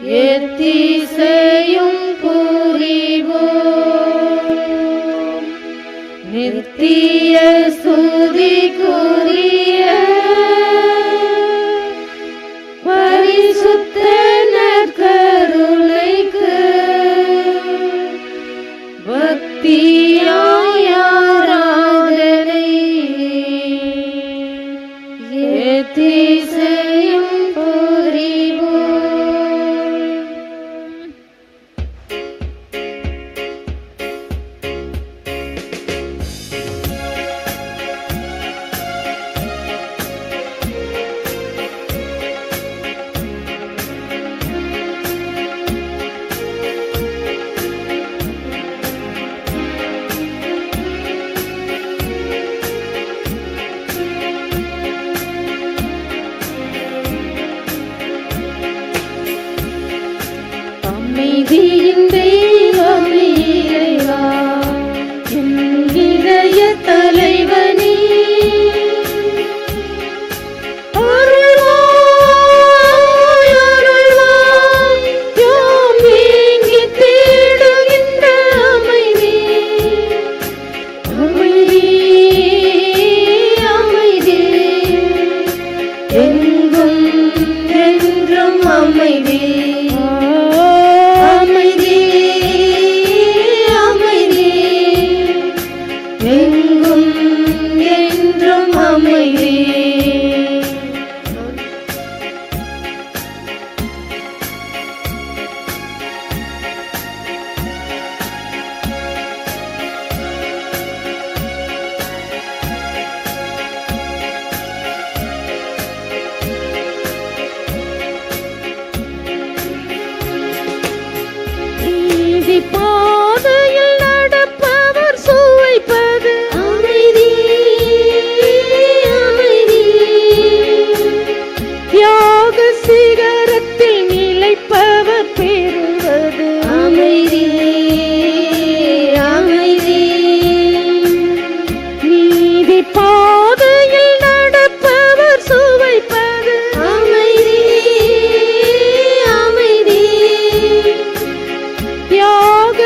எத்திசையும் புரிவோம். நித்திய ஸ்துதிக்குரிய பரிசுத்த நற்கருணைக்கு பக்தியாய் ஆராதனை. எத்திசையும் புரிவோம். அமைதியின் தெய்வமே இறைவா, என் இதய தலைவனே, அருள்வாய் அருள்வாய் யாம் ஏங்கி தேடுகின்ற அமைதி. அமைதி அமைதி எங்கும் என்றும் அமைதி. அமைதி அமைதி எங்கும் என்றும் அமைதி. நீதி பாதையில் நடப்பவர் சுவைப்பது அமைதி அமைதி. தியாக சிகரத்தில் நிலைப்பவர் பெறுவது அமைதி அமைதி. நீதி பாதையில் நடப்பவர் சுவைப்பது அமைதி அமைதி. தியாக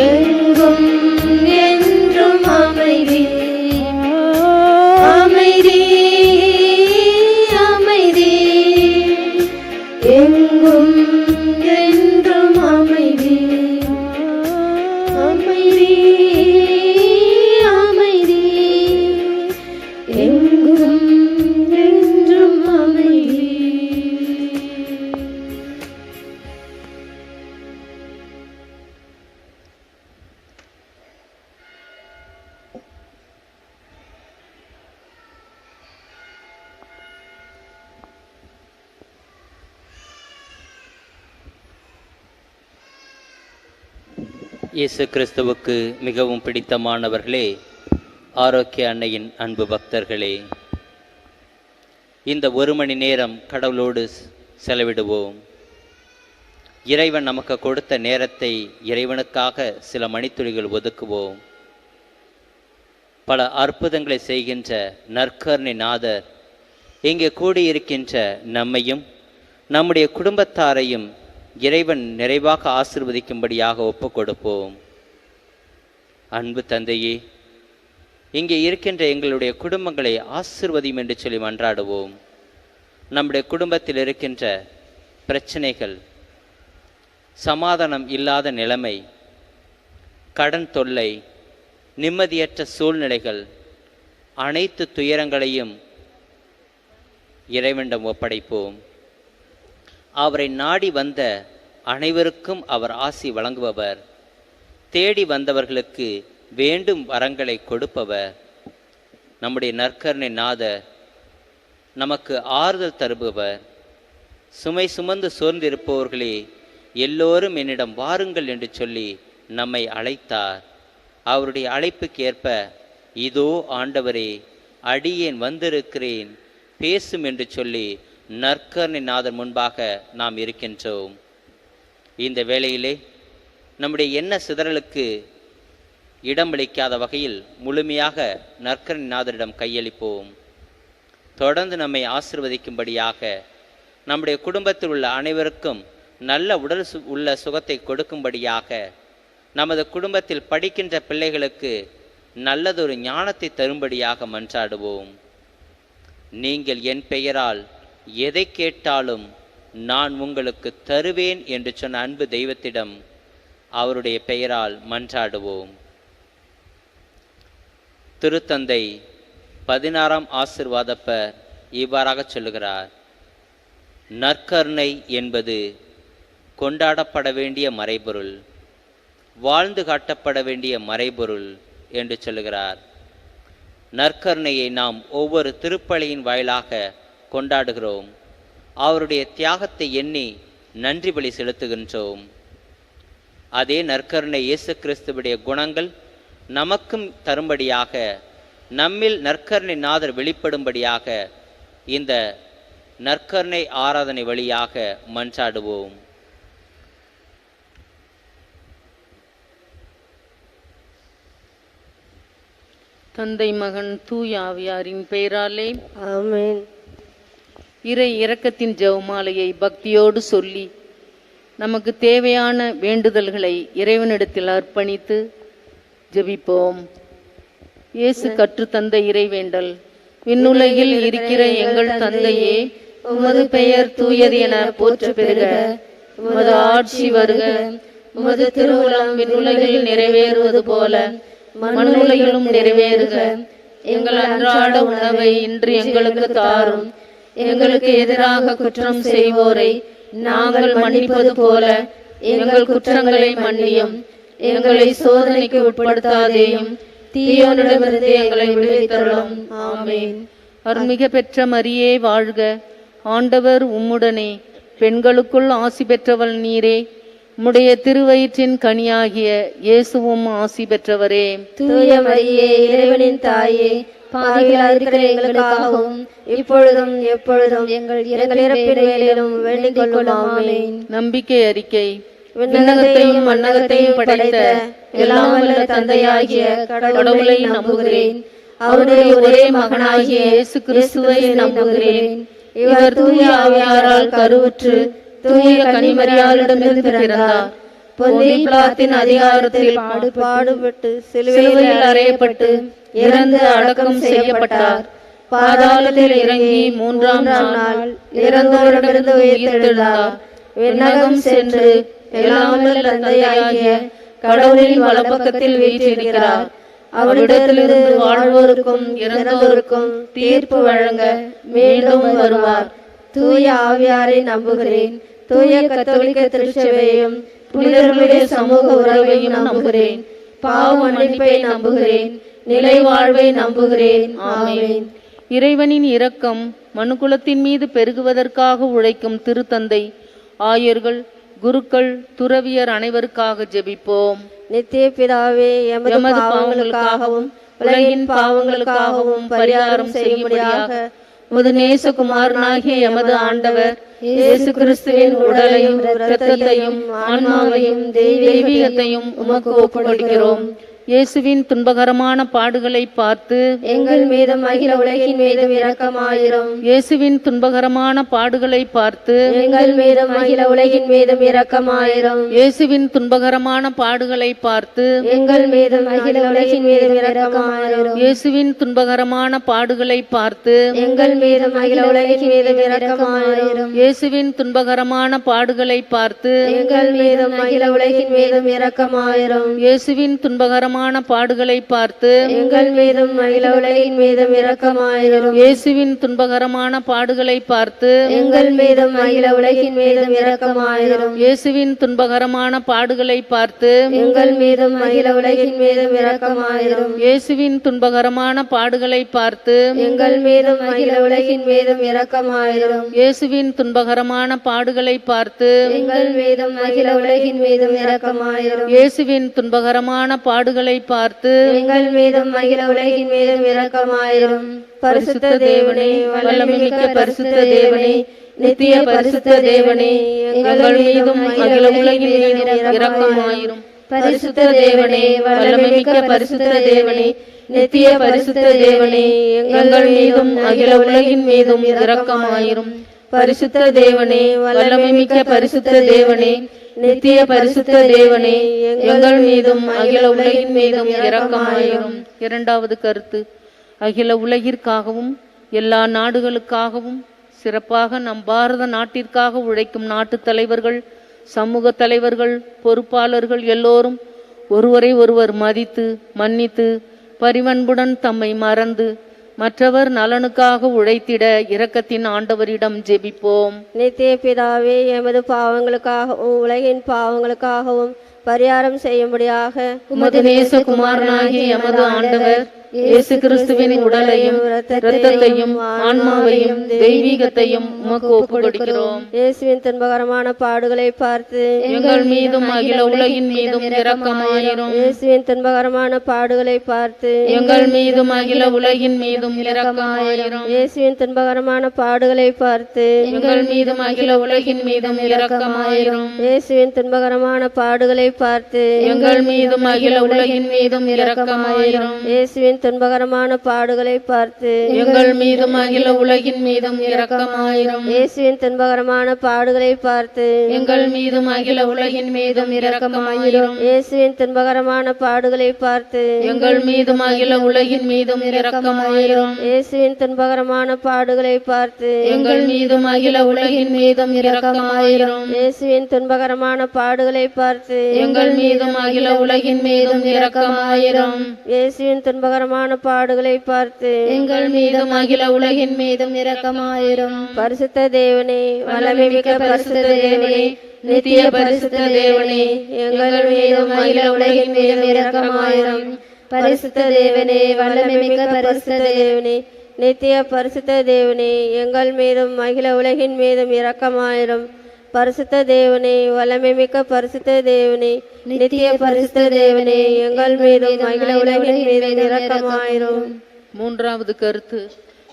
எங்கும் என்றும் அமைதி அமைதி அமைதி எங்கும் என்றும் அமைதி அமைதி அமைதி எங்கும் என்றும் அமைதி. இயேசு கிறிஸ்துவுக்கு மிகவும் பிடித்தமானவர்களே, ஆரோக்கிய அன்னையின் அன்பு பக்தர்களே, இந்த 1 மணி நேரம் கடவுளோடு செலவிடுவோம். இறைவன் நமக்கு கொடுத்த நேரத்தை இறைவனுக்காக சில மணித்துளிகள் ஒதுக்குவோம். பல அற்புதங்களை செய்கின்ற நற்கருணை நாதர் இங்கே கூடியிருக்கின்ற நம்மையும் நம்முடைய குடும்பத்தாரையும் இறைவன் நிறைவாக ஆசீர்வதிக்கும்படியாக ஒப்புக் கொடுப்போம். அன்பு தந்தையே, இங்கே இருக்கின்ற எங்களுடைய குடும்பங்களை ஆசீர்வதியும் என்று சொல்லி மன்றாடுவோம். நம்முடைய குடும்பத்தில் இருக்கின்ற பிரச்சனைகள், சமாதானம் இல்லாத நிலைமை, கடன் தொல்லை, நிம்மதியற்ற சூழ்நிலைகள், அனைத்து துயரங்களையும் இறைவனிடம் ஒப்படைப்போம். அவரை நாடி வந்த அனைவருக்கும் அவர் ஆசி வழங்குபவர், தேடி வந்தவர்களுக்கு வேண்டும் வரங்களை கொடுப்பவர். நம்முடைய நற்கருணை நாதர் நமக்கு ஆறுதல் தருபவர். சுமை சுமந்து சோர்ந்திருப்பவர்களே, எல்லோரும் என்னிடம் வாருங்கள் என்று சொல்லி நம்மை அழைத்தார். அவருடைய அழைப்புக்கேற்ப, இதோ ஆண்டவரே, அடியேன் வந்திருக்கிறேன், பேசும் என்று சொல்லி நற்கருணை நாதர் முன்பாக நாம் இருக்கின்றோம். இந்த வேளையிலே நம்முடைய எண்ண சிதறலுக்கு இடமளிக்காத வகையில் முழுமையாக நற்கருணை நாதரிடம் கையளிப்போம். தொடர்ந்து நம்மை ஆசீர்வதிக்கும்படியாக, நம்முடைய குடும்பத்தில் உள்ள அனைவருக்கும் நல்ல உடல் உள்ள சுகத்தை கொடுக்கும்படியாக, நமது குடும்பத்தில் படிக்கின்ற பிள்ளைகளுக்கு நல்லதொரு ஞானத்தை தரும்படியாக மன்றாடுவோம். நீங்கள் என் பெயரால் எதை கேட்டாலும் நான் உங்களுக்கு தருவேன் என்று சொன்ன அன்பு தெய்வத்திடம் அவருடைய பெயரால் மன்றாடுவோம். திருத்தந்தை 16ஆம் ஆசீர்வாதப்பர் இவ்வாறாக சொல்லுகிறார்: நற்கருணை என்பது கொண்டாடப்பட வேண்டிய மறைபொருள், வாழ்ந்து காட்டப்பட வேண்டிய மறைபொருள் என்று சொல்லுகிறார். நற்கருணையை நாம் ஒவ்வொரு திருப்பலியின் வாயிலாக கொண்டாடுகிறோம். அவருடைய தியாகத்தை எண்ணி நன்றி பலி செலுத்துகின்றோம். அதே நற்கருணை இயேசு கிறிஸ்துவுடைய குணங்கள் நமக்கும் தரும்படியாக, நம்மில் நற்கருணை நாதர் வெளிப்படும்படியாக இந்த நற்கருணை ஆராதனை வழியாக மன்றாடுவோம். தந்தை, மகன், தூய ஆவியாரின் பெயராலே ஆமென். இறை இரக்கத்தின் ஜெபமாலையை பக்தியோடு சொல்லி நமக்கு தேவையான வேண்டுதல்களை இறைவனிடத்தில் அர்ப்பணித்து ஜெபிப்போம். இயேசு கற்றுத்தந்த இறைவேண்டல்: விண்ணுலகில் இருக்கிற எங்கள் தந்தையே, உமது பெயர் தூயது என போற்ற பெறுக. உமது ஆட்சி வருக. உமது திருவுளம் விண்ணுலகில் நிறைவேறுவது போல மண்ணுலகிலும் நிறைவேறுக. எங்கள் அன்றாட உணவை இன்று எங்களுக்கு தாரும். எங்களுக்கு எதிராக குற்றம் செய்வோரை நாங்கள் மன்னிப்பது போல எங்கள் குற்றங்களை மன்னியும். எங்களை சோதனைக்கு உட்படுத்தாதேயும், தீயோனிடமிருந்து எங்களை விடுவித்தருளும். ஆமென். அருள்மிக பெற்ற மரியே வாழ்க. ஆண்டவர் உம்முடனே, பெண்களுக்குள் ஆசி பெற்றவள் நீரே. உம்முடைய திருவயிற்றின் கனியாகிய இயேசுவும் ஆசி பெற்றவரே. தூய மரியே, இறைவனின் தாயே, பாவிகளாய் இருக்கிற எங்களுக்காகவும் இப்பொழுதும் எப்பொழுதும் எங்கள் இறப்பின் வேளையிலும் வேண்டிக் கொள்ளும். ஆமென். நம்பிக்கை அறிக்கை. விண்ணகத்தையும் மண்ணகத்தையும் படைத்த எல்லாம் வல்ல தந்தையாகிய கடவுளை நம்புகிறேன். அவருடைய ஒரே மகனாகிய இயேசு கிறிஸ்துவை நம்புகிறேன். இவர் தூய ஆவியாரால் கருவுற்று தூய கன்னிமரியாளிடமிருந்து பிறந்தார். பொந்திய பிலாத்தின் அதிகாரத்தில் பாடுபட்டு சிலுவையில் அறையப்பட்டு இறந்து அடக்கம் செய்யப்பட்டார். பாதாளத்தில் இறங்கி மூன்றாம் நாள் இறந்தோரிடமிருந்து உயிர்த்தெழுந்தார். விண்ணகம் சென்று எல்லாம் வல்ல தந்தையாகிய கடவுளின் வலப்பக்கத்தில் வீற்றிருக்கிறார். அவரிடத்திலிருந்து வாழ்வோருக்கும் இறந்தோருக்கும் தீர்ப்பு வழங்க மீண்டும் வருவார். தூய ஆவியாரை நம்புகிறேன். தூய கத்தோலிக்க திருச்சபையையும் புனிதர்களுடைய சமூக உறவையும் நம்புகிறேன். பாவ மன்னிப்பை நம்புகிறேன். நிலை வாழ்வை நம்புகிறேன். ஆமென். இறைவனின் இரக்கம் மனுக்குலத்தின் மீது பெருகுவதற்காக உழைக்கும் திருத்தந்தை, ஆயர்கள், குருக்கள், துறவியர் அனைவருக்காக ஜெபிப்போம். நித்திய பிதாவே, எமது பாவங்களுக்காகவும் உலகின் பாவங்களுக்காகவும் பரிகாரம் செய்யும்படியாக உமது நேசகுமாரனாகிய எமது ஆண்டவர் இயேசு கிறிஸ்துவின் உடலையும் இரத்தத்தையும் ஆன்மாவையும் தெய்வீகத்தையும் உமக்கு ஒப்புக்கொடுக்கிறோம். இயேசுவின் துன்பகரமான பாடுகளை பார்த்து எங்கள் மீதும் அகில உலகின் மீதும் இரக்கமாயிரும். இயேசுவின் துன்பகரமான பாடுகளை பார்த்து எங்கள் மீதும் அகில உலகின் மீதும் இரக்கமாயிரும். இயேசுவின் துன்பகரமான பாடுகளை பார்த்து எங்கள் மீதும் அகில உலகின் மீதும் இரக்கமாயிரும். இயேசுவின் துன்பகரமான பாடுகளை பார்த்து எங்கள் மீதும் அகில உலகின் மீதும் இரக்கமாயிரும். இயேசுவின் துன்பகரமான பாடுகளை பார்த்து எங்கள் மீதும் அகில உலகின் மீதும் இரக்கமாயிரும். இயேசுவின் துன்பகரமான பாடுகளை பார்த்து எங்கள் மீதும் அகில உலகின் மீதும் இரக்கமாயிரும். இயேசுவின் துன்பகரமான பாடுகளை பார்த்து எங்கள் மீதும் அகில உலகின் மீதும் இரக்கமாயிரும். இயேசுவின் துன்பகரமான பாடுகளை பார்த்து எங்கள் மீதும் அகில உலகின் மீதும் இரக்கமாயிரும். இயேசுவின் துன்பகரமான பாடுகளை பார்த்து எங்கள் மீதும் அகில உலகின் மீதும் இரக்கமாயிரும். இயேசுவின் துன்பகரமான பாடுகளை பார்த்து எங்கள் மீதும் அகில உலகின் மீதும் இரக்கமாயிரும். இயேசுவின் துன்பகரமான பாடுகளை பார்த்து எங்கள் மீதும் அகில உலகின் மீதும் இரக்கமாயிரும். பரிசுத்த தேவனே, வல்லமைமிக்க பரிசுத்த தேவனே, நித்திய பரிசுத்த தேவனே, எங்கள் மீதும் அகில உலகின் மீதும் இரக்கமாயிரும். பரிசுத்த தேவனே, வல்லமைமிக்க பரிசுத்த தேவனே, நித்திய பரிசுத்த தேவனே, எங்கள் மீதும் அகில உலகின் மீதும் இரக்கமாயிரும். பரிசுத்த தேவனே, வல்லமைமிக்க பரிசுத்த தேவனே, நித்திய பரிசுத்த தேவனே, எங்கள் மீதும் அகில உலகின் மீதும் இரக்கமாயிரும். இரண்டாவது கருத்து, அகில உலகிற்காகவும் எல்லா நாடுகளுக்காகவும் சிறப்பாக நம் பாரத நாட்டிற்காக உழைக்கும் நாட்டு தலைவர்கள், சமூக தலைவர்கள், பொறுப்பாளர்கள் எல்லோரும் ஒருவரை ஒருவர் மதித்து மன்னித்து பரிவன்புடன் தம்மை மறந்து மற்றவர் நலனுக்காக உழைத்திட இரக்கத்தின் ஆண்டவரிடம் ஜெபிப்போம். நித்திய பிதாவே, எமது பாவங்களுக்காகவும் உலகின் பாவங்களுக்காகவும் பரிகாரம் செய்யும்படியாக உமது நேசகுமாரனாகிய எமது ஆண்டவர் இயேசு கிறிஸ்துவின் உடலையும் இரத்தத்தையும் ஆன்மாவையும் தெய்வீகத்தையும் உமக்கு ஒப்புக்கொடுக்கிறோம். இயேசுவின் துன்பகரமான பாடுகளை பார்த்து எங்கள் மீதும் அகில உலகின் மீதும் இரக்கமாயிரும். இயேசுவின் துன்பகரமான பாடுகளை பார்த்து எங்கள் மீதும் அகில உலகின் மீதும் இரக்கமாயிரும். இயேசுவின் துன்பகரமான பாடுகளை பார்த்து எங்கள் மீதும் அகில உலகின் மீதும் இரக்கமாயிரும். இயேசுவின் துன்பகரமான பாடுகளை பார்த்து எங்கள் மீதும் அகில உலகின் மீதும் இரக்கமாயிரும். இயேசுவின் துன்பகரமான பாடுகளை பார்த்து எங்கள் மீதும் அகில உலகின் மீதும் இரக்கமாயிரும். இயேசுவின் துன்பகரமான பாடுகளை பார்த்து எங்கள் மீதும் அகில உலகின் மீதும் இரக்கமாயிரும். இயேசுவின் துன்பகரமான பாடுகளை பார்த்து எங்கள் மீதும் அகில உலகின் மீதும் இரக்கமாயிரும். இயேசுவின் துன்பகரமான பாடுகளை பார்த்து எங்கள் மீதும் அகில உலகின் மீதும் இரக்கமாயிரும். இயேசுவின் துன்பகரமான பாடுகளை பார்த்து எங்கள் மீதும் அகில உலகின் மீதும் இரக்கமாயிரும். இயேசுவின் துன்பகரமான பாடுகளை பார்த்து எங்கள் மீதும் அகில உலகின் மீதும் இரக்கமாயிரும். பரிசுத்த தேவனே, வல்லமைமிக்க பரிசுத்த தேவனே, நித்திய பரிசுத்த தேவனே, எங்கள் மீதும் அகில உலகின் மீதும் இரக்கமாயிரும். பரிசுத்த தேவனே, வல்லமைமிக்க பரிசுத்த தேவனே, நித்திய பரிசுத்த தேவனே, எங்கள் மீதும் அகில உலகின் மீதும் இரக்கமாயிரும். பரிசுத்த தேவனே, வல்லமைமிக்க பரிசுத்த தேவனே, நித்திய பரிசுத்த தேவனே, எங்கள் மீதும் அகில உலகின் மீதும் இரக்கமாயிரும். மூன்றாவது கருத்து,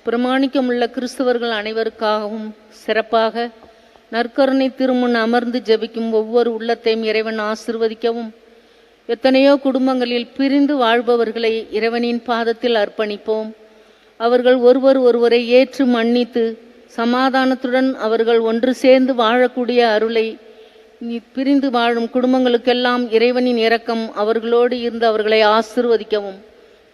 பிரமாணிக்கமுள்ள கிறிஸ்தவர்கள் அனைவருக்காகவும் சிறப்பாக நற்கருணை திருமுன் அமர்ந்து ஜெபிக்கும் ஒவ்வொரு உள்ளத்தையும் இறைவன் ஆசிர்வதிக்கவும், எத்தனையோ குடும்பங்களில் பிரிந்து வாழ்பவர்களை இறைவனின் பாதத்தில் அர்ப்பணிப்போம். அவர்கள் ஒருவரை ஏற்று மன்னித்து சமாதானத்துடன் அவர்கள் ஒன்று சேர்ந்து வாழக்கூடிய அருளை பிரிந்து வாழும் குடும்பங்களுக்கெல்லாம் இறைவனின் இரக்கம் அவர்களோடு இருந்து அவர்களை ஆசிர்வதிக்கவும்,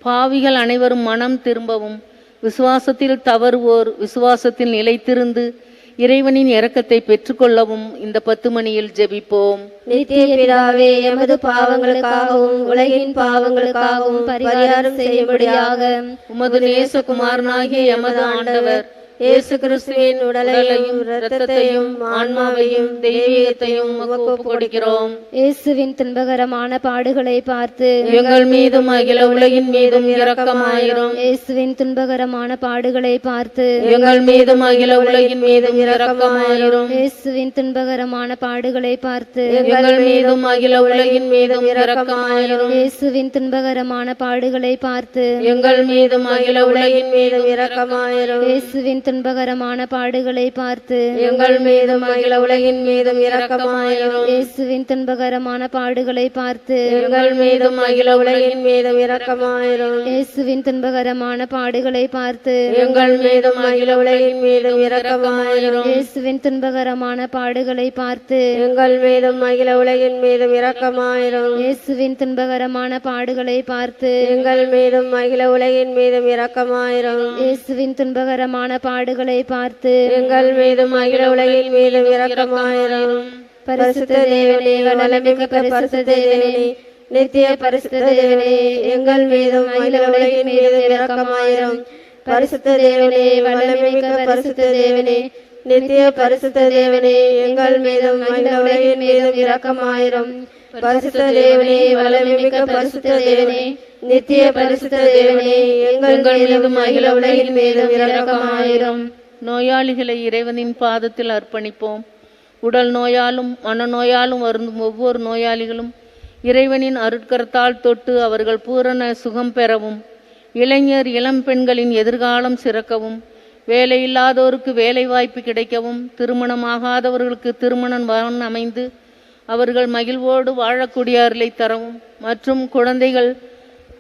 பாவிகள் அனைவரும் மனம் திரும்பவும், விசுவாசத்தில் தவறுவோர் விசுவாசத்தில் நிலைத்திருந்து இறைவனின் இரக்கத்தை பெற்றுக்கொள்ளவும் இந்த 10 மணியில் ஜெபிப்போம். நித்திய பிதாவே, எமது பாவங்களுக்காகவும் உலகின் பாவங்களுக்காகவும் பரிகாரம் செய்யும்படியாக உமது நேசகுமாரனாகிய எமது ஆண்டவர் இயேசு கிறிஸ்துவின் உடலையும் இரத்தத்தையும் ஆன்மாவையும் தெய்வீகத்தையும் உமக்கு ஒப்புக் கொடுக்கிறோம். இயேசுவின் துன்பகரமான பாடுகளை பார்த்து எங்கள் மீதும் அகில உலகின் மீதும் இரக்கமாயிரும். இயேசுவின் துன்பகரமான பாடுகளை பார்த்து எங்கள் மீதும் அகில உலகின் மீதும் இரக்கமாயிரும். இயேசுவின் துன்பகரமான பாடுகளை பார்த்து எங்கள் மீதும் அகில உலகின் மீதும் இரக்கமாயிரும். இயேசுவின் துன்பகரமான பாடுகளை பார்த்து எங்கள் மீதும் அகில உலகின் மீதும் இரக்கமாயிரும். இயேசுவின் துன்பகரமான பாடுகளை பார்த்து எங்கள் மீதும் அகில உலகின் மீதும் இரக்கமாயிரும். இயேசுவின் துன்பகரமான பாடுகளை பார்த்து எங்கள் மீதும் அகில உலகின் மீதும் இரக்கமாயிரும். இயேசுவின் துன்பகரமான பாடுகளை பார்த்து எங்கள் மீதும் அகில உலகின் மீதும் இரக்கமாயிரும். இயேசுவின் துன்பகரமான பாடுகளை பார்த்து எங்கள் மீதும் அகில உலகின் மீதும் இரக்கமாயிரும். இயேசுவின் துன்பகரமான பாடுகளை பார்த்து எங்கள் மீதும் அகில உலகின் மீதும் இரக்கமாயிரும். இயேசுவின் துன்பகரமான பாடுகளை பார்த்து எங்கள் மீதும் அகில உலகின் மீதும் இரக்கமாயிரும். பரிசுத்த தேவனே, வல்லமைமிக்க பரிசுத்த தேவனே, நித்திய பரிசுத்த தேவனே, எங்கள் மீதும் அகில உலகின் மீதும் இரக்கமாயிரும். பரிசுத்த தேவனே, வல்லமைமிக்க பரிசுத்த தேவனே, நித்திய பரிசுத்த தேவனே, எங்கள் மீதும் அகில உலகின் மீதும் இரக்கமாயிரும். பரிசுத்த தேவனே, வல்லமைமிக்க பரிசுத்த தேவனே, நித்திய பரிசுத்த தேவனே, எங்கள் மீதும் அகில உலகின் மீதும் இரக்கமாயிரும். நோயாளிகளை இறைவனின் பாதத்தில் அர்ப்பணிப்போம். உடல் நோயாலும் மனநோயாலும் வருந்தும் ஒவ்வொரு நோயாளிகளும் இறைவனின் அருட்கரத்தால் தொட்டு அவர்கள் பூரண சுகம் பெறவும், இளைஞர் இளம் பெண்களின் எதிர்காலம் சிறக்கவும், வேலையில்லாதோருக்கு வேலை வாய்ப்பு கிடைக்கவும், திருமணமாகாதவர்களுக்கு திருமணம் வரன் அமைந்து அவர்கள் மகிழ்வோடு வாழக்கூடிய அருளை தரவும், மற்றும் குழந்தைகள்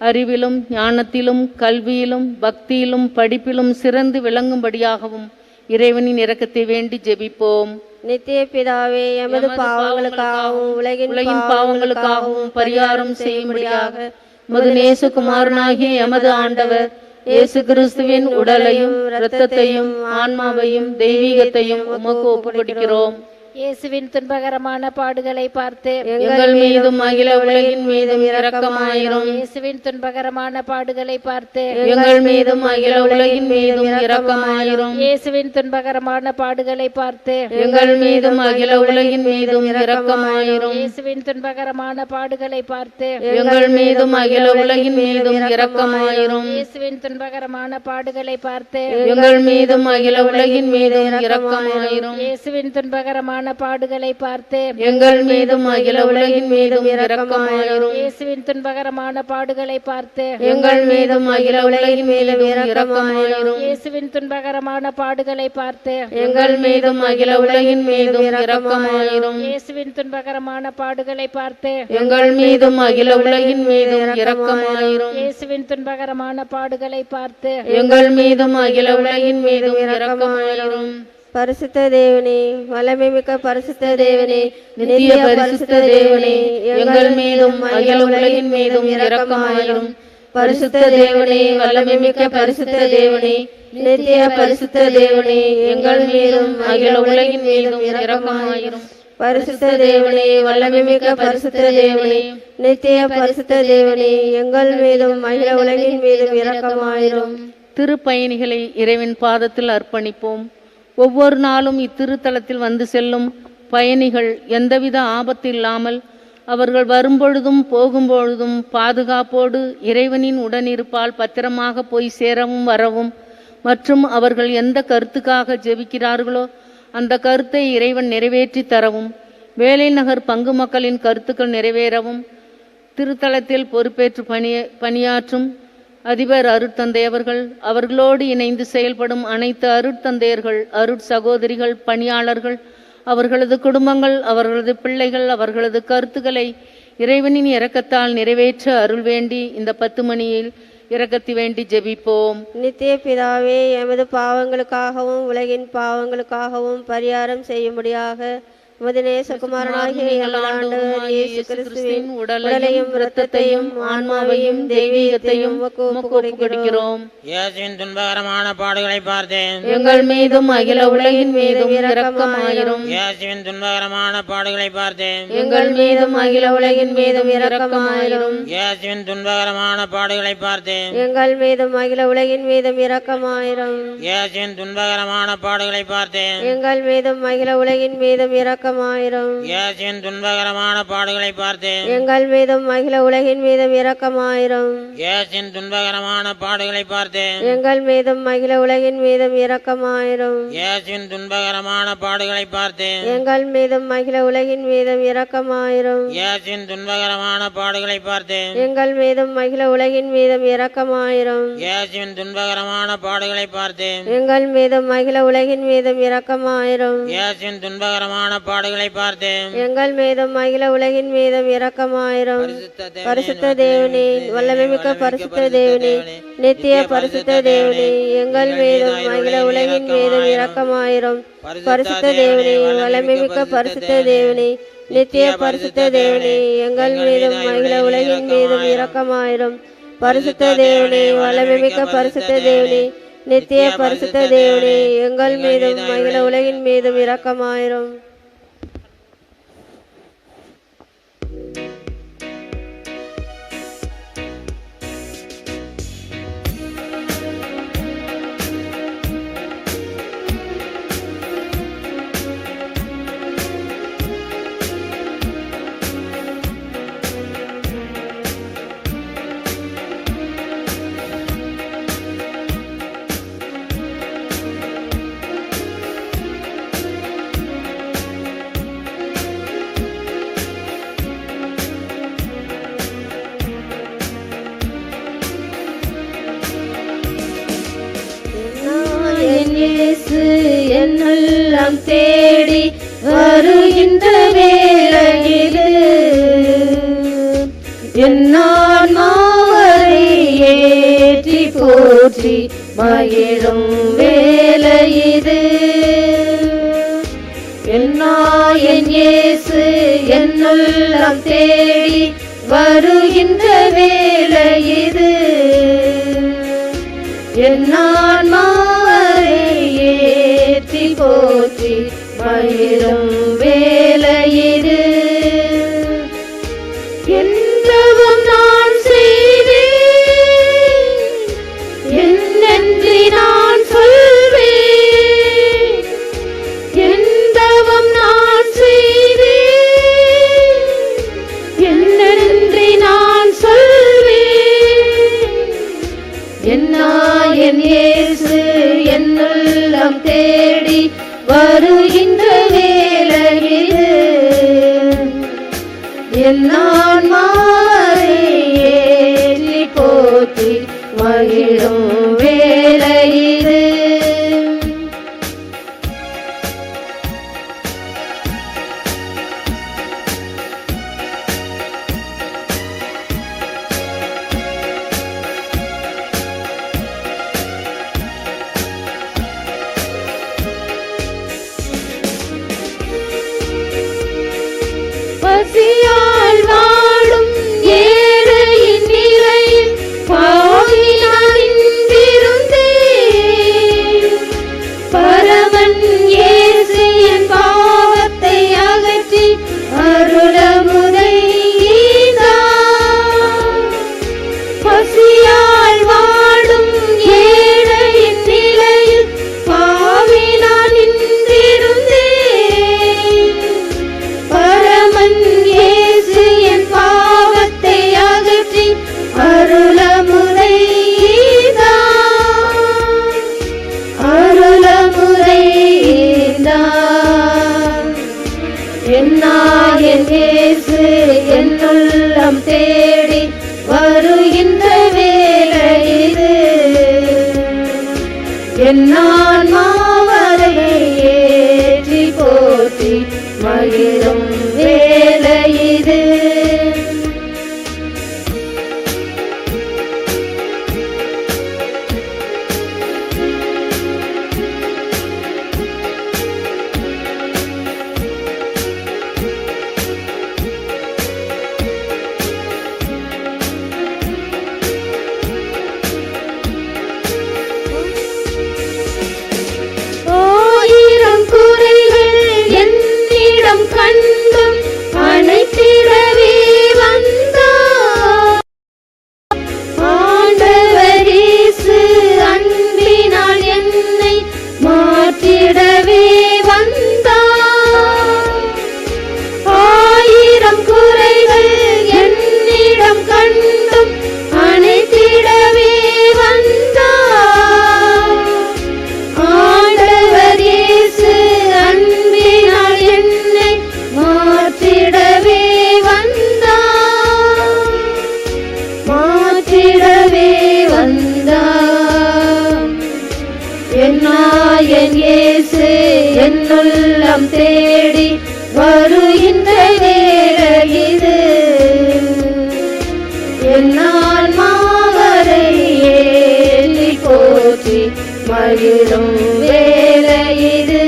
அறிவிலும் ஞானத்திலும் கல்வியிலும் பக்தியிலும் படிப்பிலும் சிறந்து விளங்கும்படியாகவும் இறைவனின் இரக்கத்தை வேண்டி ஜெபிப்போம். நித்திய பிதாவே, எமது பாவங்களுக்காகவும் உலகின் பாவங்களுக்காகவும் பரிகாரம் செய்யும்படியாக உமது நேசகுமாரனாகிய எமது ஆண்டவர் இயேசு கிறிஸ்துவின் உடலையும் இரத்தத்தையும் ஆன்மாவையும் தெய்வீகத்தையும் உமக்கு ஒப்புக் கொடுக்கிறோம். இயேசுவின் துன்பகரமான பாடுகளை பார்த்து எங்கள் மீதும் அகில உலகின் மீதும் இரக்கமாயிரும். இயேசுவின் துன்பகரமான பாடுகளை பார்த்து எங்கள் மீதும் அகில உலகின் மீதும் இரக்கமாயிரும். இயேசுவின் துன்பகரமான பாடுகளை பார்த்து எங்கள் மீதும் அகில உலகின் மீதும் இரக்கமாயிரும். இயேசுவின் துன்பகரமான பாடுகளை பார்த்து எங்கள் மீதும் அகில உலகின் மீதும் இரக்கமாயிரும். இயேசுவின் துன்பகரமான பாடுகளை பார்த்து எங்கள் மீதும் அகில உலகின் மீதும் இரக்கமாயிரும். இயேசுவின் துன்பகரமான பாடுகளை பார்த்து எங்கள் மீதும் அகில உலகின் மீதும் இரக்கமாயிரும். இயேசுவின் துன்பகரமான பாடுகளை பார்த்து எங்கள் மீதும் அகில உலகின் மீதும் இரக்கமாயிரும். இயேசுவின் துன்பகரமான பாடுகளை பார்த்து எங்கள் மீதும் அகில உலகின் மீதும் இரக்கமாயிரும். இயேசுவின் துன்பகரமான பாடுகளை பார்த்து எங்கள் மீதும் அகில உலகின் மீதும் இரக்கமாயிரும். இயேசுவின் துன்பகரமான பாடுகளை பார்த்து எங்கள் மீதும் அகில உலகின் மீதும் இரக்கமாயிரும். பரிசுத்த தேவனே, வல்லமைமிக்க பரிசுத்த தேவனே, நித்திய பரிசுத்த தேவனே, எங்கள் மீதும் அகில உலகின் மீதும் இரக்கமாயிரும். பரிசுத்த தேவனே, வல்லமைமிக்க பரிசுத்த தேவனே, நித்திய பரிசுத்த தேவனே, எங்கள் மீதும் அகில உலகின் மீதும் இரக்கமாயிரும். பரிசுத்த தேவனே, வல்லமைமிக்க பரிசுத்த தேவனே, நித்திய பரிசுத்த தேவனே, எங்கள் மீதும் அகில உலகின் மீதும் இரக்கமாயிரும். திருப்பயணிகளை இறைவன் பாதத்தில் அர்ப்பணிப்போம். ஒவ்வொரு நாளும் இத்திருத்தலத்தில் வந்து செல்லும் பயணிகள் எந்தவித ஆபத்து இல்லாமல் அவர்கள் வரும்பொழுதும் போகும்பொழுதும் பாதுகாப்போடு இறைவனின் உடனிருப்பால் பத்திரமாக போய் சேரவும் வரவும், மற்றும் அவர்கள் எந்த கருத்துக்காக ஜெபிக்கிறார்களோ அந்த கருத்தை இறைவன் நிறைவேற்றி தரவும், வேலை நகர் பங்கு மக்களின் கருத்துக்கள் நிறைவேறவும், திருத்தலத்தில் பொறுப்பேற்று பணியாற்றும் அதிபர் அருட்தந்தையவர்கள், அவர்களோடு இணைந்து செயல்படும் அனைத்து அருட்தந்தையர்கள், அருட்சகோதரிகள், பணியாளர்கள், அவர்களது குடும்பங்கள், அவர்களது பிள்ளைகள், அவர்களது கருத்துக்களை இறைவனின் இரக்கத்தால் நிறைவேற்ற அருள் வேண்டி இந்த 10 மணியில் இரக்கத்தை வேண்டி ஜெபிப்போம். நித்திய பிதாவே, எமது பாவங்களுக்காகவும் உலகின் பாவங்களுக்காகவும் பரிகாரம் செய்யும்படியாக உமது நேசகுமாரனாகிய எங்கள் ஆண்டவர் இயேசு கிறிஸ்துவின் உடலையும் இரத்தத்தையும் ஆன்மாவையும் தெய்வீகத்தையும் உமக்கு ஒப்புக்கொடுக்கிறோம். இயேசுவின் துன்பகரமான பாடுகளை பார்த்தேன், எங்கள் மீதும் அகில உலகின் மீதும் இரக்கமாயிரும். இயேசுவின் துன்பகரமான பாடுகளை பார்த்தேன், எங்கள் மீதும் அகில உலகின் மீதும் இரக்கமாயிரும். இயேசுவின் துன்பகரமான பாடுகளை பார்த்தேன், எங்கள் மீதும் அகில உலகின் மீதும் இரக்கமாயிரும். இயேசுவின் துன்பகரமான பாடுகளை பார்த்தேன், எங்கள் மீதும் அகில உலகின் மீதும் இரக்கமாயிரும். இயேசுவின் துன்பகரமான பாடுகளை பார்த்தேன், எங்கள் மீதும் அகில உலகின் மீதும் இரக்கமாயிரும். இயேசுவின் துன்பகரமான பாடுகளை பார்த்தேன், எங்கள் மீதும் அகில உலகின் மீதும் இரக்கமாயிரும். இயேசுவின் துன்பகரமான பாடுகளை பார்த்தேன், எங்கள் மீதும் அகில உலகின் மீதும் இரக்கமாயிரும். இயேசுவின் துன்பகரமான பாடுகளை பார்த்தேன், எங்கள் மீதும் அகில உலகின் மீதும் இரக்கமாயிரும். இயேசுவின் துன்பகரமான பாடுகளை பார்த்தேன், எங்கள் மீதும் அகில உலகின் மீதும் இரக்கமாயிரும். இயேசுவின் துன்பகரமான பாடுகளை பார்த்தேன். எங்கள் மீதும் அகில உலகின் மீதும் இரக்கமாயிரும். பரிசுத்த தேவனே, வல்லமைமிக்க பரிசுத்த தேவனே, நித்திய பரிசுத்த தேவனே, எங்கள் மீதும் அகில உலகின் மீதும் இரக்கமாயிரும். பரிசுத்த தேவனே, வல்லமைமிக்க பரிசுத்த தேவனே, நித்திய பரிசுத்த தேவனே, எங்கள் மீதும் அகில உலகின் மீதும் இரக்கமாயிரும். பரிசுத்த தேவனே, வல்லமைமிக்க பரிசுத்த தேவனே, நித்திய பரிசுத்த தேவனே, எங்கள் மீதும் அகில உலகின் மீதும் இரக்கமாயிரும். இயேசு என்னெல்லாம் தேடி வருகின்ற வேளையிலே என்னான்மாவை ஏற்றி போற்றி மகிழும் வேளையிலே என் இயேசு என்னெல்லாம் தேடி வருகின்ற வேளையிலே என்னான்மாவை ஏற்றி போற்றி மகிழும் வேளையிலே என்றவும் நான் செய்வேன், என்னென்று நான் சொல்வேன். என்றவும் நான் செய்வேன், என்னென்று நான் சொல்வேன். என் இயேசு என்னுள்ளம் தேடி வருகின்ற வேளையிலே என் ஆன்மாவை ஏற்றி போற்றி மகிழும் வேளையிலே பசியால் வாடும் ஏழையின் நிலையில் பாவி நான் நின்றிருந்தேன். பரமன் இயேசு என் பாவத்தை அகற்றி அருளமுதை ஈந்தார். பசியால் வாடும் ஏழையின் நிலையில் பாவி நான் நின்றிருந்தேன். பரமன் இயேசு என் பாவத்தை அகற்றி அருளமுதை ஈந்தார். அருளமுதை ஈந்தார். என் இயேசு என்னுள்ளம் தேடி வருகின்ற வேளையிலே என் ஆன்மாவை ஏற்றி போற்றி மகிழும் வேளையிலே என்னுள்ளம் தேடி வருகின்ற வேளையிது என் ஆன்மாவரை ஏற்றி போற்றி மகிழும் வேளையிது.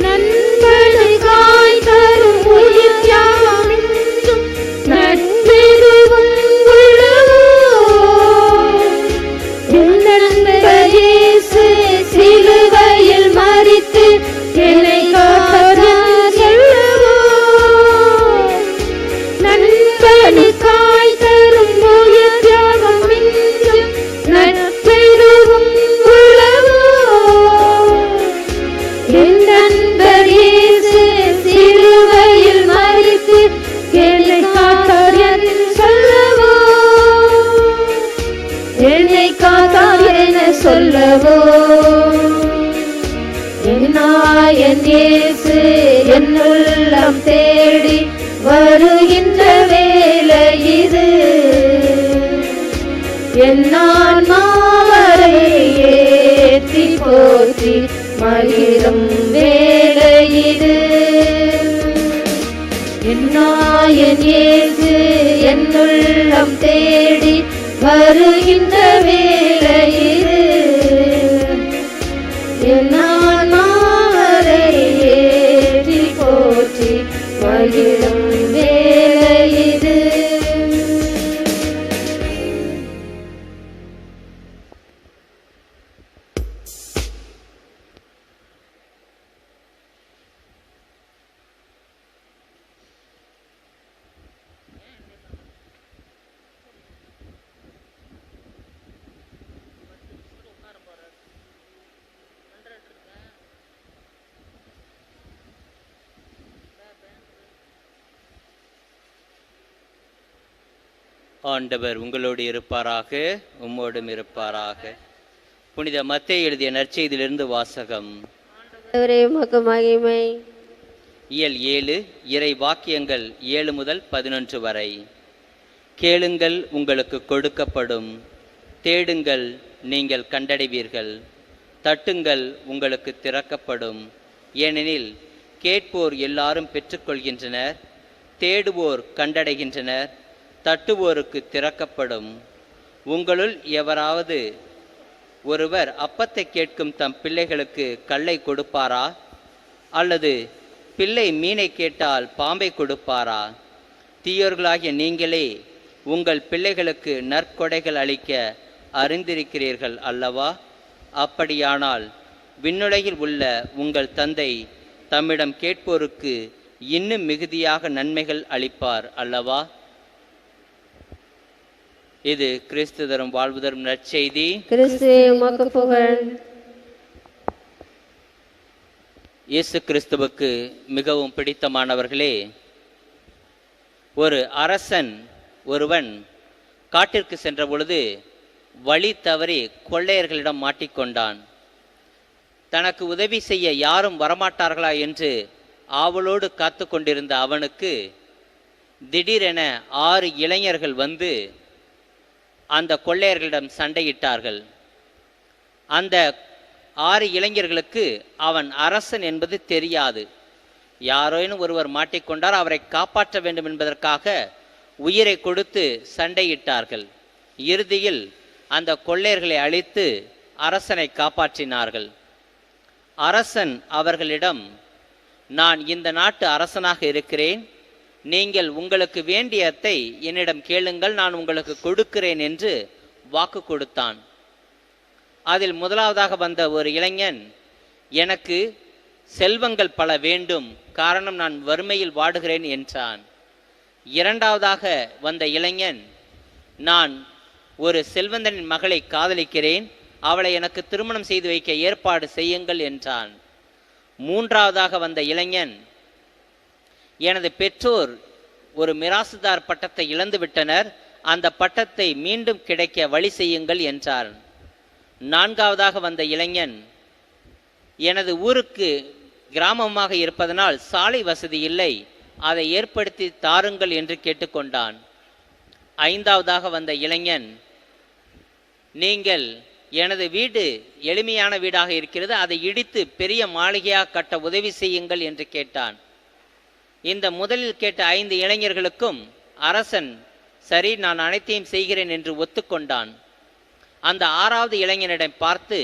நண்பனுக்காய் தரும் உயிர் தியாகம் என்றும் நட்பெருகும் உழவோ. என் நண்பர் இயேசு சிலுவையில் மரித்து என்னை காத்தார் சொல்லவோ. நண்பனுக்காய் தரும் உயிர் தியாகம் என்றும் நட்பெருகும் உழவோ. என் நண்பர் இயேசு சிலுவையில் மரித்து என்னை காத்தார் என்று சொல்லவோ. என்னை காத்தார் என சொல்லவோ. என் நாயன் இயேசு என் உள்ளம் தேடி வருகின்ற வேளையிது என் ஆன்மாவரை ஏற்றி போற்றி மகிழும் வேளையிது. என் நாயன் இயேசு என் உள்ளம் தேடி வருகின்ற வேளையிது என் ஆன்மாவரை ஏற்றி போற்றி மகிழும் வேளையிது. ஆண்டவர் உங்களோடு இருப்பாராக, உம்மோடும் இருப்பாராக. புனித மத்தேயு எழுதிய நற்செய்தியிலிருந்து வாசகம். ஆண்டவரே உமக்கு மகிமை. இயல் 7 இறை வாக்கியங்கள் 7 முதல் 11 வரை. கேளுங்கள் உங்களுக்கு கொடுக்கப்படும், தேடுங்கள் நீங்கள் கண்டடைவீர்கள், தட்டுங்கள் உங்களுக்கு திறக்கப்படும். ஏனெனில் கேட்போர் எல்லாரும் பெற்றுக்கொள்கின்றனர், தேடுவோர் கண்டடைகின்றனர், தட்டுவோருக்கு திறக்கப்படும். உங்களுள் எவராவது ஒருவர் அப்பத்தை கேட்கும் தம் பிள்ளைகளுக்கு கல்லை கொடுப்பாரா? அல்லது பிள்ளை மீனை கேட்டால் பாம்பை கொடுப்பாரா? தீயோர்களாகிய நீங்களே உங்கள் பிள்ளைகளுக்கு நற்கொடைகள் அளிக்க அறிந்திருக்கிறீர்கள் அல்லவா? அப்படியானால் விண்ணுலகில் உள்ள உங்கள் தந்தை தம்மிடம் கேட்போருக்கு இன்னும் மிகுதியாக நன்மைகள் அளிப்பார் அல்லவா? இது கிறிஸ்து தரும் வாழ்வு தரும் நற்செய்தி. கிறிஸ்துவே உமக்கு புகழ். இயேசு கிறிஸ்துவுக்கு மிகவும் பிடித்தமானவர்களே, ஒரு அரசன் ஒருவன் காட்டிற்கு சென்ற பொழுது வழி தவறி கொள்ளையர்களிடம் மாட்டிக்கொண்டான். தனக்கு உதவி செய்ய யாரும் வரமாட்டார்களா என்று ஆவலோடு காத்து கொண்டிருந்த அவனுக்கு திடீரென 6 இளைஞர்கள் வந்து அந்த கொள்ளையர்களிடம் சண்டையிட்டார்கள். அந்த 6 இளைஞர்களுக்கு அவன் அரசன் என்பது தெரியாது. யாரேனும் ஒருவர் மாட்டிக்கொண்டார், அவரை காப்பாற்ற வேண்டும் என்பதற்காக உயிரை கொடுத்து சண்டையிட்டார்கள். இறுதியில் அந்த கொள்ளையர்களை அழித்து அரசனை காப்பாற்றினார்கள். அரசன் அவர்களிடம், நான் இந்த நாட்டு அரசனாக இருக்கிறேன், நீங்கள் உங்களுக்கு வேண்டியதை என்னிடம் கேளுங்கள், நான் உங்களுக்கு கொடுக்கிறேன் என்று வாக்கு கொடுத்தான். அதில் முதலாவதாக வந்த ஒரு இளைஞன், எனக்கு செல்வங்கள் பல வேண்டும், காரணம் நான் வறுமையில் வாடுகிறேன் என்றான். இரண்டாவதாக வந்த இளைஞன், நான் ஒரு செல்வந்தனின் மகளை காதலிக்கிறேன், அவளை எனக்கு திருமணம் செய்து வைக்க ஏற்பாடு செய்யுங்கள் என்றான். மூன்றாவதாக வந்த இளைஞன், எனது பெற்றோர் ஒரு மிராசுதார் பட்டத்தை இழந்து விட்டனர், அந்த பட்டத்தை மீண்டும் கிடைக்க வழி செய்யுங்கள் என்றார். 4ஆவதாக வந்த இளைஞன், எனது ஊருக்கு கிராமமாக இருப்பதனால் சாலை வசதி இல்லை, அதை ஏற்படுத்தி தாருங்கள் என்று கேட்டுக்கொண்டான். 5ஆவதாக வந்த இளைஞன், நீங்கள் எனது வீடு எளிமையான வீடாக இருக்கிறது, அதை இடித்து பெரிய மாளிகையாக கட்ட உதவி செய்யுங்கள் என்று கேட்டான். இந்த முதலில் கேட்ட 5 இளைஞர்களுக்கும் அரசன் சரி நான் அனைத்தையும் செய்கிறேன் என்று ஒத்துக்கொண்டான். அந்த 6வது இளைஞனிடம் பார்த்து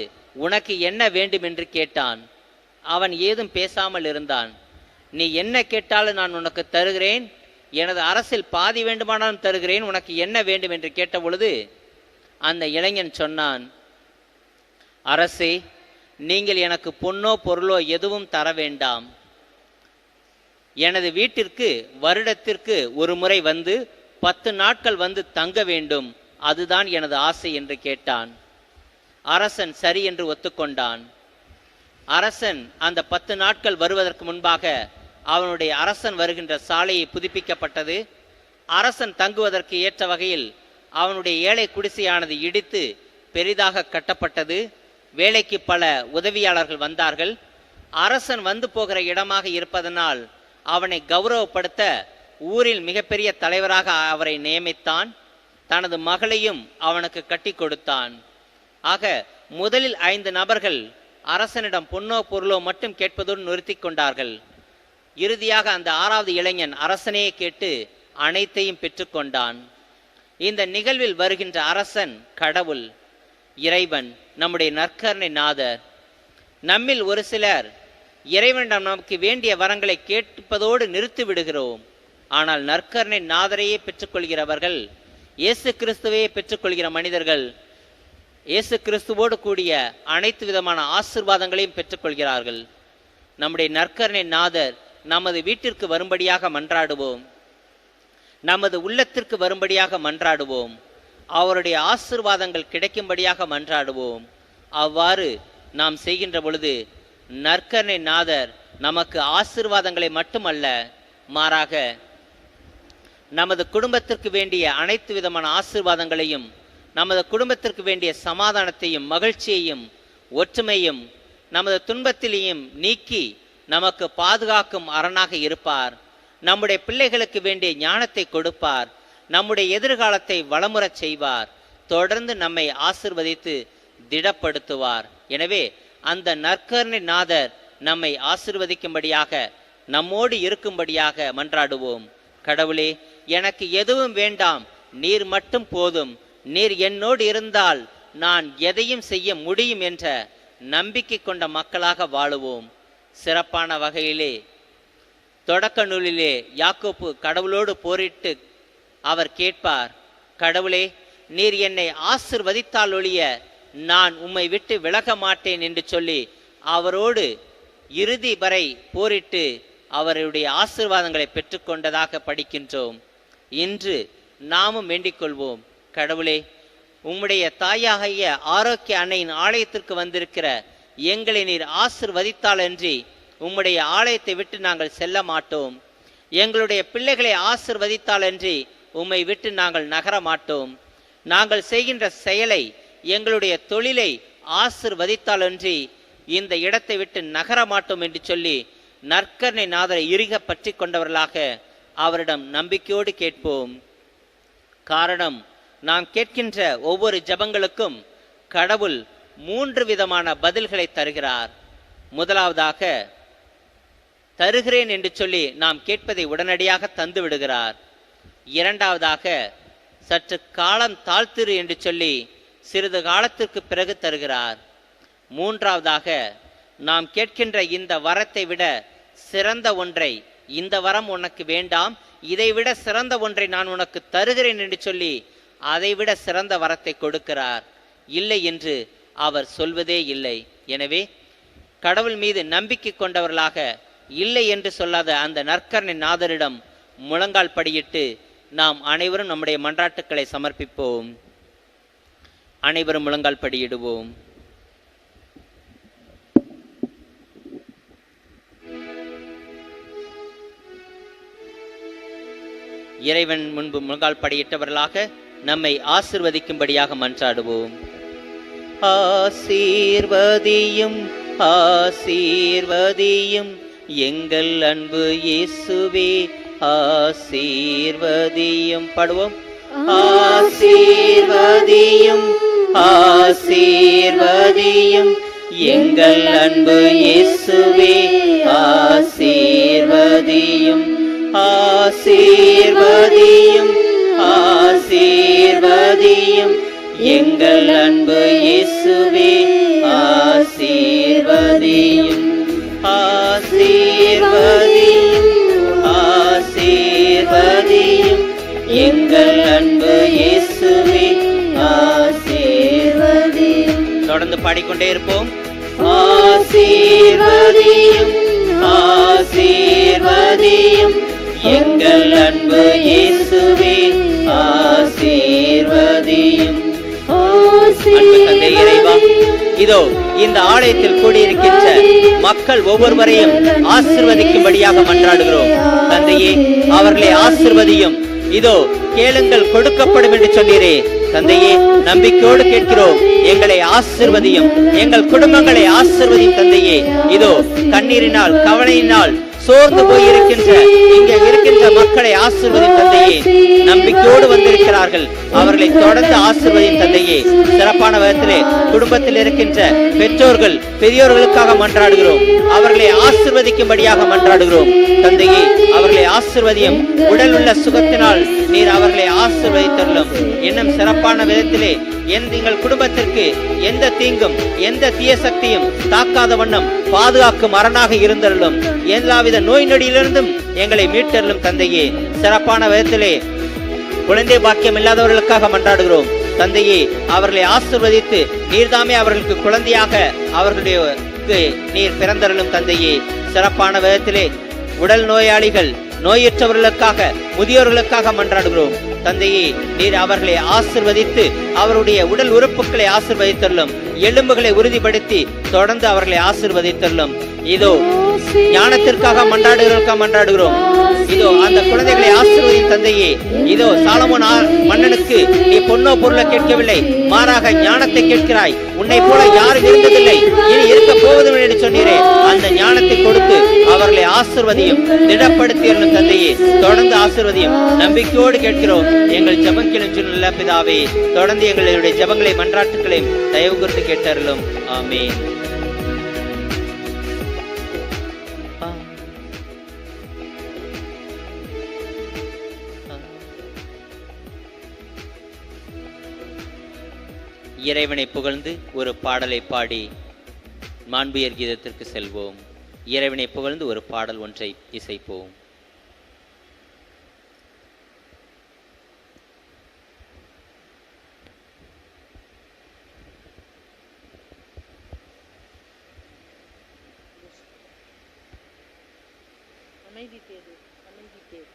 உனக்கு என்ன வேண்டும் என்று கேட்டான். அவன் ஏதும் பேசாமல் இருந்தான். நீ என்ன கேட்டாலும் நான் உனக்கு தருகிறேன், எனது அரசில் பாதி வேண்டுமானாலும் தருகிறேன், உனக்கு என்ன வேண்டும் என்று கேட்ட பொழுது அந்த இளைஞன் சொன்னான், அரசே, நீங்கள் எனக்கு பொன்னோ பொருளோ எதுவும் தர வேண்டாம், எனது வீட்டிற்கு வருடத்திற்கு ஒரு முறை வந்து 10 நாட்கள் வந்து தங்க வேண்டும், அதுதான் எனது ஆசை என்று கேட்டான். அரசன் சரி என்று ஒத்துக்கொண்டான். அரசன் அந்த 10 நாட்கள் வருவதற்கு முன்பாக அவனுடைய அரசன் வருகின்ற சாலையை புதுப்பிக்கப்பட்டது. அரசன் தங்குவதற்கு ஏற்ற வகையில் அவனுடைய ஏழை குடிசையானது இடித்து பெரிதாக கட்டப்பட்டது. வேலைக்கு பல உதவியாளர்கள் வந்தார்கள். அரசன் வந்து போகிற இடமாக இருப்பதனால் அவனை கௌரவப்படுத்த ஊரில் மிகப்பெரிய தலைவராக அவரை நியமித்தான். தனது மகளையும் அவனுக்கு கட்டி கொடுத்தான். ஆக முதலில் 5 நபர்கள் அரசனிடம் பொன்னோ பொருளோ மட்டும் கேட்பதோடு நிறுத்தி கொண்டார்கள். இறுதியாக அந்த 6வது இளைஞன் அரசனையே கேட்டு அனைத்தையும் பெற்றுக்கொண்டான். இந்த நிகழ்வில் வருகின்ற அரசன் கடவுள், இறைவன், நம்முடைய நற்கருணை நாதர். நம்மில் ஒரு சிலர் இறைவனிடம் நமக்கு வேண்டிய வரங்களை கேட்பதோடு நிறுத்தி விடுகிறோம். ஆனால் நற்கருணை நாதரையே பெற்றுக்கொள்கிறவர்கள், இயேசு கிறிஸ்துவையே பெற்றுக்கொள்கிற மனிதர்கள் இயேசு கிறிஸ்துவோடு கூடிய அனைத்து விதமான ஆசீர்வாதங்களையும் பெற்றுக்கொள்கிறார்கள். நம்முடைய நற்கருணை நாதர் நமது வீட்டிற்கு வரும்படியாக மன்றாடுவோம், நமது உள்ளத்திற்கு வரும்படியாக மன்றாடுவோம், அவருடைய ஆசீர்வாதங்கள் கிடைக்கும்படியாக மன்றாடுவோம். அவ்வாறு நாம் செய்கின்ற பொழுது நற்கருணை நாதர் நமக்கு ஆசீர்வாதங்களை மட்டுமல்ல, மாறாக நமது குடும்பத்திற்கு வேண்டிய அனைத்து விதமான ஆசீர்வாதங்களையும், நமது குடும்பத்திற்கு வேண்டிய சமாதானத்தையும் மகிழ்ச்சியையும் ஒற்றுமையும் நமது துன்பத்திலேயும் நீக்கி நமக்கு பாதுகாக்கும் அரணாக இருப்பார். நம்முடைய பிள்ளைகளுக்கு வேண்டிய ஞானத்தை கொடுப்பார். நம்முடைய எதிர்காலத்தை வளமுறச் செய்வார். தொடர்ந்து நம்மை ஆசீர்வதித்து திடப்படுத்துவார். எனவே அந்த நற்கருணை நாதர் நம்மை ஆசீர்வதிக்கும்படியாக, நம்மோடு இருக்கும்படியாக மன்றாடுவோம். கடவுளே, எனக்கு எதுவும் வேண்டாம், நீர் மட்டும் போதும், நீர் என்னோடு இருந்தால் நான் எதையும் செய்ய முடியும் என்ற நம்பிக்கை கொண்ட மக்களாக வாழுவோம். சிறப்பான வகையிலே தொடக்க நூலிலே யாக்கோப்பு கடவுளோடு போரிட்டு அவர் கேட்பார், கடவுளே, நீர் என்னை ஆசிர்வதித்தால் ஒழிய நான் உம்மை விட்டு விலக மாட்டேன் என்று சொல்லி அவரோடு இறுதி வரை போரிட்டு அவருடைய ஆசீர்வாதங்களை பெற்றுக்கொண்டதாக படிக்கின்றோம். இன்று நாமும் வேண்டிக் கொள்வோம், கடவுளே, உம்முடைய தாயாகிய ஆரோக்கிய அன்னையின் ஆலயத்திற்கு வந்திருக்கிற எங்களை நீர் ஆசிர்வதித்தாலன்றி உம்முடைய ஆலயத்தை விட்டு நாங்கள் செல்ல மாட்டோம். எங்களுடைய பிள்ளைகளை ஆசிர்வதித்தாலன்றி உம்மை விட்டு நாங்கள் நகர மாட்டோம். நாங்கள் செய்கின்ற செயலை, எங்களுடைய தொழிலை ஆசிர்வதித்தாலன்றி இந்த இடத்தை விட்டு நகர மாட்டோம் என்று சொல்லி நற்கருணை நாதரை இறுக பற்றி கொண்டவர்களாக அவரிடம் நம்பிக்கையோடு கேட்போம். காரணம், நாம் கேட்கின்ற ஒவ்வொரு ஜபங்களுக்கும் கடவுள் 3 விதமான பதில்களை தருகிறார். முதலாவதாக, தருகிறேன் என்று சொல்லி நாம் கேட்பதை உடனடியாக தந்து விடுகிறார். இரண்டாவதாக, சற்று காலம் தாழ்த்திரு என்று சொல்லி சிறிது காலத்திற்கு பிறகு தருகிறார். மூன்றாவதாக, நாம் கேட்கின்ற இந்த வரத்தை விட சிறந்த ஒன்றை, இந்த வரம் உனக்கு வேண்டாம், இதைவிட சிறந்த ஒன்றை நான் உனக்கு தருகிறேன் என்று சொல்லி அதைவிட சிறந்த வரத்தை கொடுக்கிறார். இல்லை என்று அவர் சொல்வதே இல்லை. எனவே கடவுள் மீது நம்பிக்கை கொண்டவர்களாக இல்லை என்று சொல்லாத அந்த நற்கருணை நாதரிடம் முழங்கால் படியிட்டு நாம் அனைவரும் நம்முடைய மன்றாட்டுக்களை சமர்ப்பிப்போம். அனைவரும் முழங்கால் படியிடுவோம். இறைவன் முன்பு முழங்கால் படியிட்டவர்களாக நம்மை ஆசிர்வதிக்கும்படியாக மன்றாடுவோம். ஆசீர்வதியும் ஆசீர்வதியும் எங்கள் அன்பு இயேசுவே ஆசீர்வதியும். பாடுவோம். ஆசீர்வதியும் ஆசீர்வதியும் எங்கள் அன்பு இயேசுவே ஆசீர்வதியும். ஆசீர்வதியும் ஆசீர்வதியும் எங்கள் அன்பு இயேசுவே ஆசீர்வதியும். ஆசீர்வதியும் ஆசீர்வதியும் எங்கள் அன்பு இயேசுவே ஆசீர்வதியும். தொடர்ந்து பாடிக்கொண்டே இருப்போம். ஆசீர்வதியும் ஆசீர்வதியும் எங்கள் அன்பு இயேசுவே ஆசீர்வதியும். அன்பு தந்தை இறைவா, இதோ இந்த ஆலயத்தில் கூடியிருக்கின்ற மக்கள் ஒவ்வொருவரையும் ஆசீர்வதிக்கும்படியாக மன்றாடுகிறோம். தந்தையே, அவர்களை ஆசீர்வதியும். இதோ கேளுங்கள் கொடுக்கப்படும் என்று சொன்னீரே. தந்தையே, நம்பிக்கையோடு கேட்கிறோம், எங்களை ஆசீர்வதியும், எங்கள் குடும்பங்களை ஆசீர்வதியும். தந்தையே, இதோ கண்ணீரினால் கவலையினால் சோர்ந்து போயிருக்கின்ற இங்கே இருக்கின்ற மக்களை ஆசீர்வதியும். தந்தையே, நம்பிக்கையோடு வந்திருக்கிறார்கள், அவர்களை தொடர்ந்து ஆசீர்வதியும். தந்தையே, சிறப்பான விதத்திலே குடும்பத்தில் இருக்கின்ற பெற்றோர்கள் பெரியோர்களுக்காக மன்றாடுகிறோம், அவர்களை ஆசீர்வதிக்கும்படியாக மன்றாடுகிறோம். தந்தையே, அவர்களை ஆசீர்வதியும். உடல் உள்ள சுகத்தினால் நீர் அவர்களை ஆசீர்வதித்தருளும். இன்னும் சிறப்பான விதத்திலே எங்கள் குடும்பத்திற்கு எந்த தீங்கும் எந்த தீய சக்தியும் தாக்காத வண்ணம் பாதுகாக்கும் அரணாக இருந்தருளும். எல்லாவித நோய் நொடியிலிருந்தும் எங்களை மீட்டருளும். தந்தையே, சிறப்பான விதத்திலே குழந்தை பாக்கியம் இல்லாதவர்களுக்காக மன்றாடுகிறோம். தந்தையே, அவர்களை ஆசீர்வதித்து நீர்தாமே அவர்களுக்கு குழந்தையாக அவர்களுடைய நீர் பிறந்தருளும். தந்தையே, சிறப்பான விதத்திலே உடல் நோயாளிகள் நோயற்றவர்களுக்காக முதியோர்களுக்காக மன்றாடுகிறோம். தந்தையே, நீர் அவர்களை ஆசீர்வதித்து அவருடைய உடல் உறுப்புகளை ஆசீர்வதித்தருளும். எலும்புகளை உறுதிப்படுத்தி தொடர்ந்து அவர்களை ஆசீர்வதித்தருளும். இதோ ஞானத்திற்காக மன்றாடுகிறோம். இதோ அந்த குழந்தைகளை ஆசீர்வதியும். தந்தையே, இதோ சாலமோன் மன்னனுக்கு நீ பொன்னோ பொருளை கேட்கவில்லை, மாறாக ஞானத்தை கேட்கிறாய். உன்னை போல யாரும் இருந்ததில்லை, இனி இருக்க போவதும் என்று சொன்னீரே. அந்த ஞானத்தை கொடுத்து அவர்களை ஆசீர்வதியும், திடப்படுத்தி இருந்தும். தந்தையே, தொடர்ந்து ஆசீர்வதியும். நம்பிக்கையோடு கேட்கிறோம் எங்கள் ஜெபங்களும் நல்ல பிதாவே. தொடர்ந்து எங்களுடைய ஜெபங்களை மன்றாட்டுகளையும் தயவு குறித்து கேட்டருளும். ஆமென். இறைவனை புகழ்ந்து ஒரு பாடலை பாடி மாண்புயர் கீதத்திற்கு செல்வோம். இறைவனை புகழ்ந்து ஒரு பாடல் ஒன்றை இசைப்போம். அமைதி தேடு, அமைதி தேடு.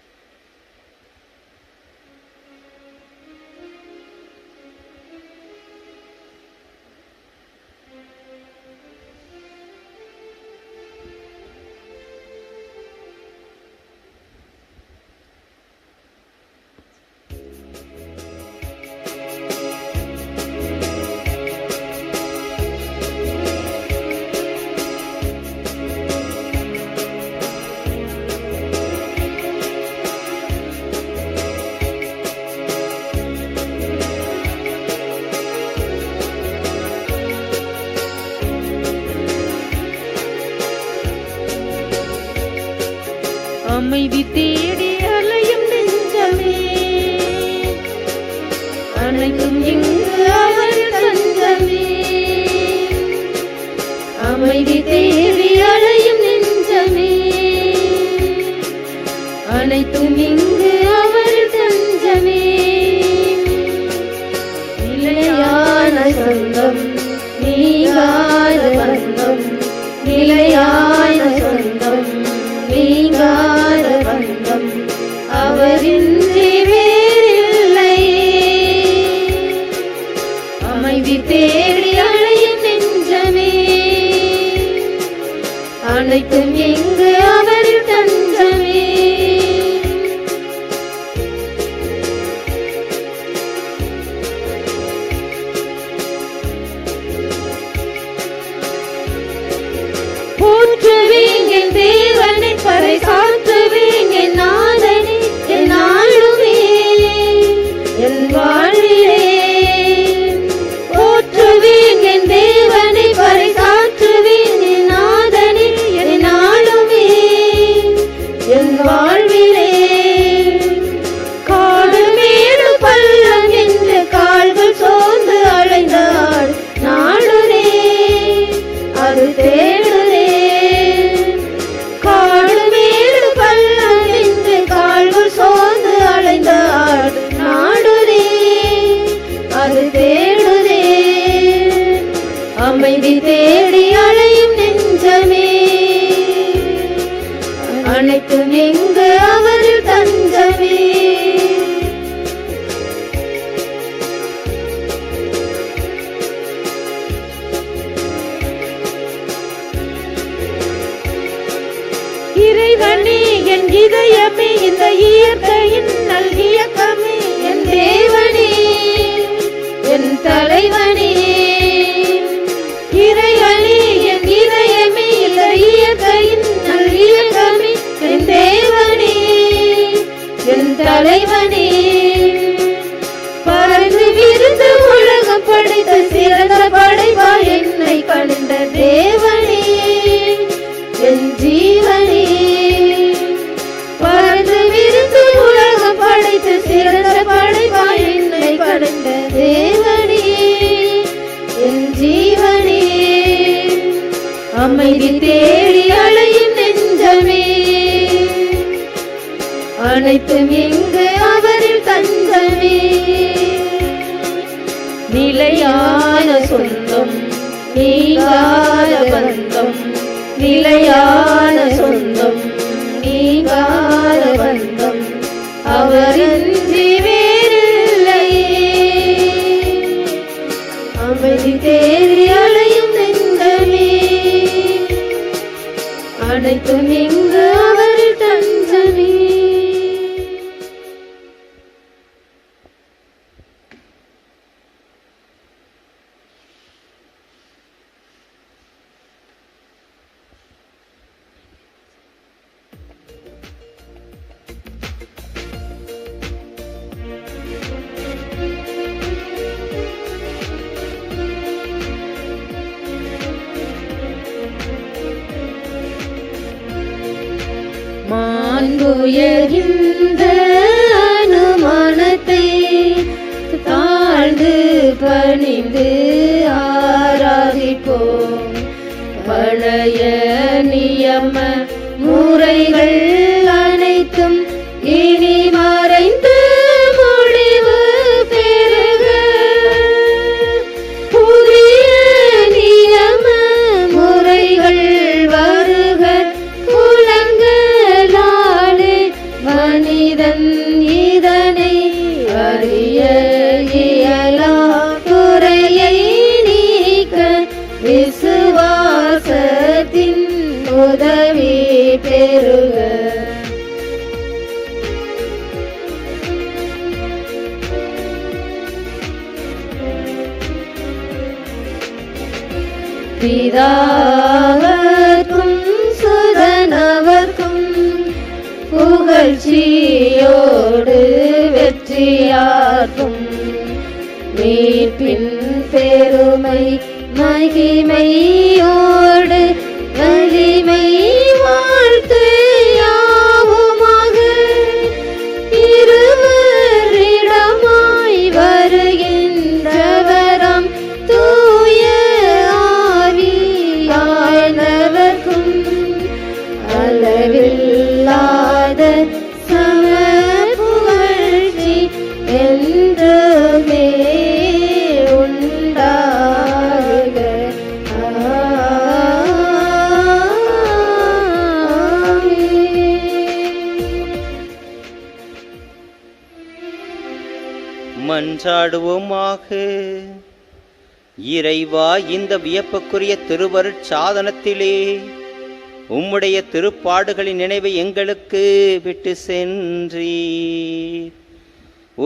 அமைதி தேடி அலையும் நெஞ்சமே, அனைத்தும் இங்கு அவர் தஞ்சமே. அமைதி தேடி அலையும் நெஞ்சமே, அனைத்தும் இங்கு அவர் தஞ்சமே. நிலையான சொந்தம் நீங்காத பந்தம், நிலையான சொந்தம் நீங்காத பந்தம், இதயமே இந்த இயற்கையின் நல்கியக்கமே என் தேவனே என் தலைவனே இறைவனே என் இதயமே இந்த இயற்கையின் நல்கியக்கமே என் தேவனே என் தலைவனே பறந்து விருந்து உலகம் படைத்த சிறந்த படைப்பா என்னை கண்ட தேவனே என் ஜீவனே பறந்து விருந்து உலகம் படைத்த சிறந்த படைப்பா என்னை கண்ட தேவனே என் ஜீவனே அமைதி தேடி அலையும் நெஞ்சமே அனைத்தும் இங்கு அவரில் தஞ்சமே நிலையான சொந்தம் நீங்காத பந்தம் நிலையான சொந்தம் நீங்காத பந்தம் அவரின்றி வேறில்லையே அமைதி தேடி அலையும் நெஞ்சமே அனைத்தும் இங்கு அவரில் தஞ்சமே. மாண்புயர்கின்ற அனுமானத்தை தாழ்ந்து பணிந்து ஆராதிப்போம். பழைய நியம முறைகள் அனைத்தும் இனி மறைந்து முடிவு பெறுக. புதிய நியம முறைகள் வருக. குலங்களாலே மனிதன் இதனை அறிய இயலா குறையை நீக்க விசுவாசத்தின் உதவி பெறுக. பிதாவர்க்கும் சுதனவர்க்கும் புகழ்ச்சியோடு வெற்றியாகும் மீட்பின் பெருமை மகிமையோடு வலிமை வாழ்த்து யாவுமாக. இருவரிடமாய் வருகின்றவரம் தூய ஆவியானவர்க்கும் அளவில்லாத சம புகழ்ச்சி என்றுமே உண்டாக. மன்றாடுவோமாக. இறைவா, இந்த வியப்புக்குரிய திருவருட் சாதனத்திலே உம்முடைய திருப்பாடுகளின் நினைவை எங்களுக்கு விட்டு சென்றீர்.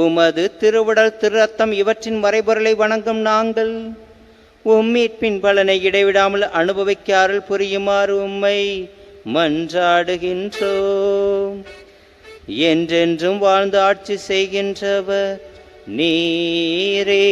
உமது திருவுடல் திரு ரத்தம் இவற்றின் மறைபொருளை வணங்கும் நாங்கள் உம்மீட்பின் பலனை இடைவிடாமல் அனுபவிக்க அருள் புரியுமாறு உம்மை மன்றாடுகின்றோம். என்றென்றும் வாழ்ந்து ஆட்சி செய்கின்றவர் நீரே.